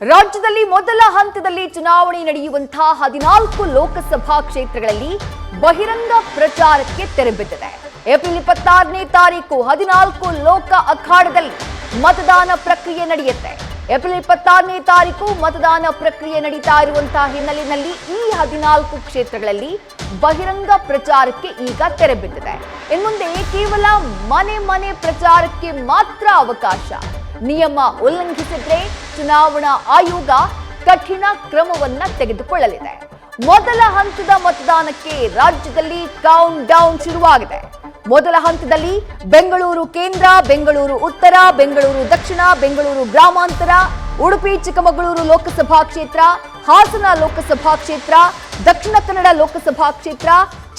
ರಾಜ್ಯದಲ್ಲಿ ಮೊದಲ ಹಂತದಲ್ಲಿ ಚುನಾವಣೆ ನಡೆಯುವಂತಹ 14 ಲೋಕಸಭಾ ಕ್ಷೇತ್ರಗಳಲ್ಲಿ ಬಹಿರಂಗ ಪ್ರಚಾರಕ್ಕೆ ತೆರೆ ಬಿದ್ದಿದೆ. ಏಪ್ರಿಲ್ 26ನೇ ತಾರೀಕು 14 ಲೋಕ ಅಖಾಡದಲ್ಲಿ ಮತದಾನ ಪ್ರಕ್ರಿಯೆ ನಡೆಯುತ್ತೆ. ಏಪ್ರಿಲ್ 26ನೇ ತಾರೀಕು ಮತದಾನ ಪ್ರಕ್ರಿಯೆ ನಡೀತಾ ಇರುವಂತಹ ಹಿನ್ನೆಲೆಯಲ್ಲಿ ಈ 14 ಕ್ಷೇತ್ರಗಳಲ್ಲಿ ಬಹಿರಂಗ ಪ್ರಚಾರಕ್ಕೆ ಈಗ ತೆರೆ ಬಿದ್ದಿದೆ. ಇನ್ಮುಂದೆ ಕೇವಲ ಮನೆ ಪ್ರಚಾರಕ್ಕೆ ಮಾತ್ರ ಅವಕಾಶ. ನಿಯಮ ಉಲ್ಲಂಘಿಸಿದ್ರೆ ಚುನಾವಣಾ ಆಯೋಗ ಕಠಿಣ ಕ್ರಮವನ್ನ ತೆಗೆದುಕೊಳ್ಳಲಿದೆ. ಮೊದಲ ಹಂತದ ಮತದಾನಕ್ಕೆ ರಾಜ್ಯದಲ್ಲಿ ಕೌಂಟ್ ಡೌನ್ ಶುರುವಾಗಿದೆ. ಮೊದಲ ಹಂತದಲ್ಲಿ ಬೆಂಗಳೂರು ಕೇಂದ್ರ, ಬೆಂಗಳೂರು ಉತ್ತರ, ಬೆಂಗಳೂರು ದಕ್ಷಿಣ, ಬೆಂಗಳೂರು ಗ್ರಾಮಾಂತರ, ಉಡುಪಿ ಚಿಕ್ಕಮಗಳೂರು ಲೋಕಸಭಾ ಕ್ಷೇತ್ರ, ಹಾಸನ ಲೋಕಸಭಾ ಕ್ಷೇತ್ರ, ದಕ್ಷಿಣ ಕನ್ನಡ ಲೋಕಸಭಾ ಕ್ಷೇತ್ರ,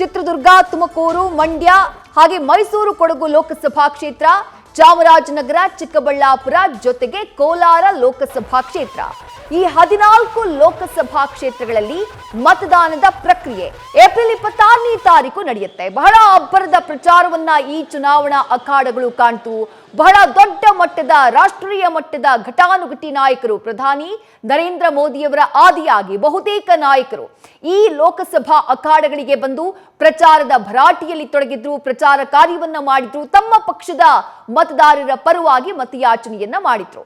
ಚಿತ್ರದುರ್ಗ, ತುಮಕೂರು, ಮಂಡ್ಯ ಹಾಗೆ ಮೈಸೂರು ಕೊಡಗು ಲೋಕಸಭಾ ಕ್ಷೇತ್ರ, ಚಾಮರಾಜನಗರ, ಚಿಕ್ಕಬಳ್ಳಾಪುರ ಜೊತೆಗೆ ಕೋಲಾರ ಲೋಕಸಭಾ ಕ್ಷೇತ್ರ. ಈ 14 ಲೋಕಸಭಾ ಕ್ಷೇತ್ರಗಳಲ್ಲಿ ಮತದಾನದ ಪ್ರಕ್ರಿಯೆ ಏಪ್ರಿಲ್ 26ನೇ ತಾರೀಕು ನಡೆಯುತ್ತೆ. ಬಹಳ ಅಬ್ಬರದ ಪ್ರಚಾರವನ್ನ ಈ ಚುನಾವಣಾ ಅಖಾಡಗಳು ಕಾಣ್ತು. ಬಹಳ ದೊಡ್ಡ ಮಟ್ಟದ ರಾಷ್ಟ್ರೀಯ ಮಟ್ಟದ ಘಟಾನುಘಟಿ ನಾಯಕರು, ಪ್ರಧಾನಿ ನರೇಂದ್ರ ಮೋದಿಯವರ ಆದಿಯಾಗಿ ಬಹುತೇಕ ನಾಯಕರು ಈ ಲೋಕಸಭಾ ಅಖಾಡಗಳಿಗೆ ಬಂದು ಪ್ರಚಾರದ ಭರಾಟೆಯಲ್ಲಿ ತೊಡಗಿದ್ರು, ಪ್ರಚಾರ ಕಾರ್ಯವನ್ನ ಮಾಡಿದ್ರು, ತಮ್ಮ ಪಕ್ಷದ ಮತದಾರರ ಪರವಾಗಿ ಮತಯಾಚನೆಯನ್ನ ಮಾಡಿದ್ರು.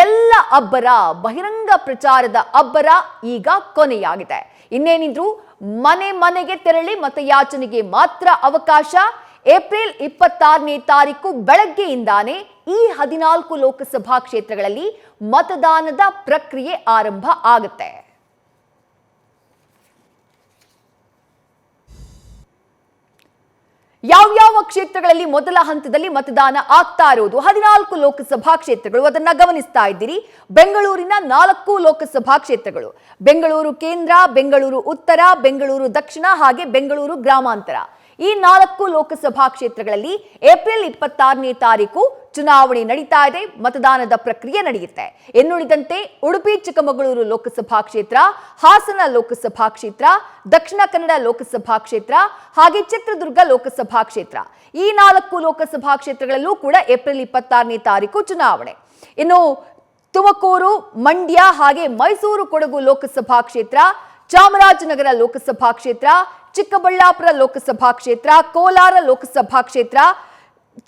ಎಲ್ಲ ಅಬ್ಬರ, ಬಹಿರಂಗ ಪ್ರಚಾರದ ಅಬ್ಬರ ಈಗ ಕೊನೆಯಾಗಿದೆ. ಇನ್ನೇನಿದ್ರು ಮನೆಗೆ ತೆರಳಿ ಮತಯಾಚನೆಗೆ ಮಾತ್ರ ಅವಕಾಶ. ಏಪ್ರಿಲ್ 26ನೇ ತಾರೀಕು ಬೆಳಗ್ಗೆಯಿಂದಾನೇ ಈ 14 ಲೋಕಸಭಾ ಕ್ಷೇತ್ರಗಳಲ್ಲಿ ಮತದಾನದ ಪ್ರಕ್ರಿಯೆ ಆರಂಭ ಆಗುತ್ತೆ. ಯಾವ ಕ್ಷೇತ್ರಗಳಲ್ಲಿ ಮೊದಲ ಹಂತದಲ್ಲಿ ಮತದಾನ ಆಗ್ತಾ ಇರೋದು? 14 ಲೋಕಸಭಾ ಕ್ಷೇತ್ರಗಳು, ಅದನ್ನ ಗಮನಿಸ್ತಾ ಇದ್ದೀರಿ. ಬೆಂಗಳೂರಿನ 4 ಲೋಕಸಭಾ ಕ್ಷೇತ್ರಗಳು, ಬೆಂಗಳೂರು ಕೇಂದ್ರ, ಬೆಂಗಳೂರು ಉತ್ತರ, ಬೆಂಗಳೂರು ದಕ್ಷಿಣ ಹಾಗೆ ಬೆಂಗಳೂರು ಗ್ರಾಮಾಂತರ. ಈ 4 ಲೋಕಸಭಾ ಕ್ಷೇತ್ರಗಳಲ್ಲಿ ಏಪ್ರಿಲ್ 26ನೇ ತಾರೀಕು ಚುನಾವಣೆ ನಡೀತಾ ಇದೆ. ಮತದಾನದ ಪ್ರಕ್ರಿಯೆ ನಡೆಯುತ್ತೆ. ಇನ್ನುಳಿದಂತೆ ಉಡುಪಿ ಚಿಕ್ಕಮಗಳೂರು ಲೋಕಸಭಾ ಕ್ಷೇತ್ರ, ಹಾಸನ ಲೋಕಸಭಾ ಕ್ಷೇತ್ರ, ದಕ್ಷಿಣ ಕನ್ನಡ ಲೋಕಸಭಾ ಕ್ಷೇತ್ರ ಹಾಗೆ ಚಿತ್ರದುರ್ಗ ಲೋಕಸಭಾ ಕ್ಷೇತ್ರ. ಈ 4 ಲೋಕಸಭಾ ಕ್ಷೇತ್ರಗಳಲ್ಲೂ ಕೂಡ ಏಪ್ರಿಲ್ 26ನೇ ತಾರೀಕು ಚುನಾವಣೆ. ಇನ್ನು ತುಮಕೂರು, ಮಂಡ್ಯ ಹಾಗೆ ಮೈಸೂರು ಕೊಡಗು ಲೋಕಸಭಾ ಕ್ಷೇತ್ರ, ಚಾಮರಾಜನಗರ ಲೋಕಸಭಾ ಕ್ಷೇತ್ರ, ಚಿಕ್ಕಬಳ್ಳಾಪುರ ಲೋಕಸಭಾ ಕ್ಷೇತ್ರ, ಕೋಲಾರ ಲೋಕಸಭಾ ಕ್ಷೇತ್ರ,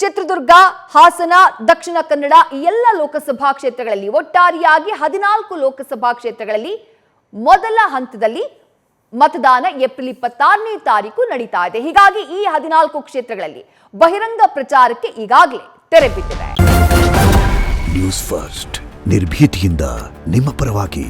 ಚಿತ್ರದುರ್ಗ, ಹಾಸನ, ದಕ್ಷಿಣ ಕನ್ನಡ ಈ ಎಲ್ಲ ಲೋಕಸಭಾ ಕ್ಷೇತ್ರಗಳಲ್ಲಿ ಒಟ್ಟಾರೆಯಾಗಿ 14 ಲೋಕಸಭಾ ಕ್ಷೇತ್ರಗಳಲ್ಲಿ ಮೊದಲ ಹಂತದಲ್ಲಿ ಮತದಾನ ಏಪ್ರಿಲ್ 26ನೇ ತಾರೀಕು ನಡೀತಾ ಇದೆ. ಹೀಗಾಗಿ ಈ 14 ಕ್ಷೇತ್ರಗಳಲ್ಲಿ ಬಹಿರಂಗ ಪ್ರಚಾರಕ್ಕೆ ಈಗಾಗಲೇ ತೆರೆ ಬಿದ್ದಿದೆ. ನ್ಯೂಸ್ ಫಸ್ಟ್, ನಿರ್ಭೀತಿಯಿಂದ ನಿಮ್ಮ ಪರವಾಗಿ.